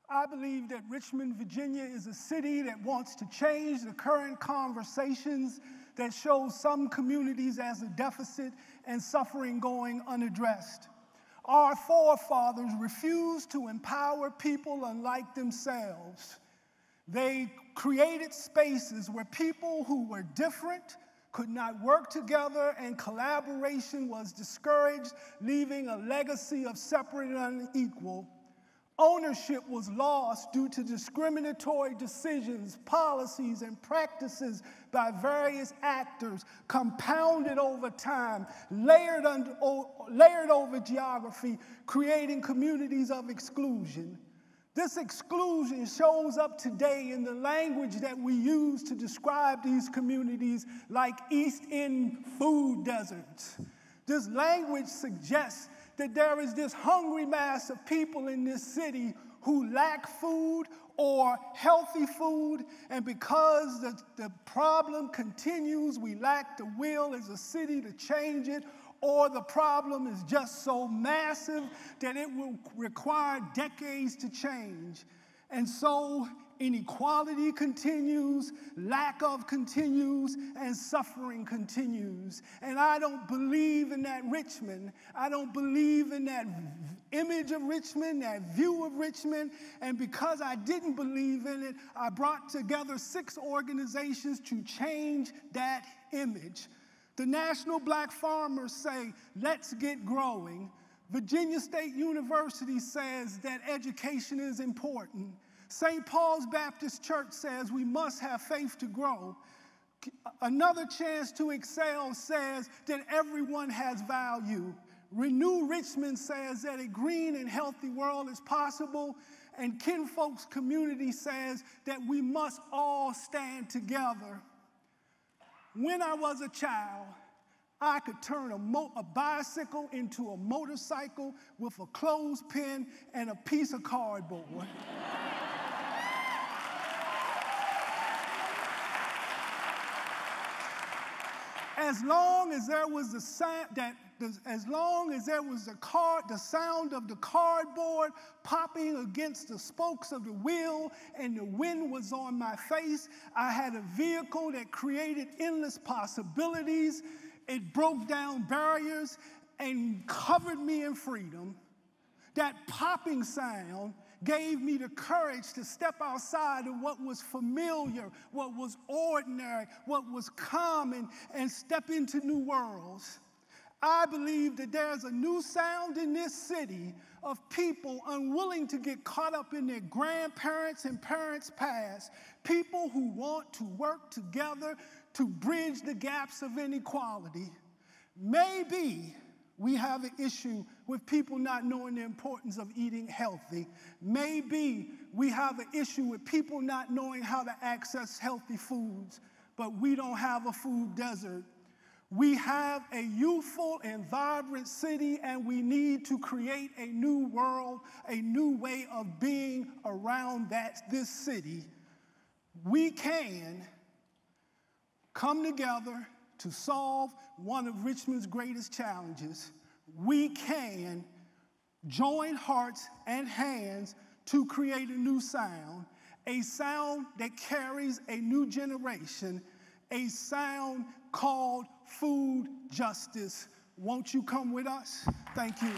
I believe that Richmond, Virginia is a city that wants to change the current conversations that show some communities as a deficit and suffering going unaddressed. Our forefathers refused to empower people unlike themselves. They created spaces where people who were different could not work together and collaboration was discouraged, leaving a legacy of separate and unequal. Ownership was lost due to discriminatory decisions, policies, and practices by various actors, compounded over time, layered over geography, creating communities of exclusion. This exclusion shows up today in the language that we use to describe these communities, like East End food deserts. This language suggests that there is this hungry mass of people in this city who lack food or healthy food, and because the problem continues, we lack the will as a city to change it, or the problem is just so massive that it will require decades to change. And so inequality continues, lack of continues, and suffering continues. And I don't believe in that Richmond. I don't believe in that image of Richmond, that view of Richmond. And because I didn't believe in it, I brought together 6 organizations to change that image. The National Black Farmers say, let's get growing. Virginia State University says that education is important. St. Paul's Baptist Church says we must have faith to grow. Another Chance to Excel says that everyone has value. Renew Richmond says that a green and healthy world is possible. And Kinfolk Community says that we must all stand together. When I was a child, I could turn a bicycle into a motorcycle with a clothespin and a piece of cardboard. As long as there was the sound of the cardboard popping against the spokes of the wheel and the wind was on my face, I had a vehicle that created endless possibilities. It broke down barriers and covered me in freedom. That popping sound gave me the courage to step outside of what was familiar, what was ordinary, what was common, and step into new worlds. I believe that there's a new sound in this city of people unwilling to get caught up in their grandparents' and parents' past, people who want to work together to bridge the gaps of inequality. Maybe we have an issue with people not knowing the importance of eating healthy. Maybe we have an issue with people not knowing how to access healthy foods, but we don't have a food desert. We have a youthful and vibrant city, and we need to create a new world, a new way of being around this city. We can come together to solve one of Richmond's greatest challenges. We can join hearts and hands to create a new sound that carries a new generation, a sound called food justice. Won't you come with us? Thank you.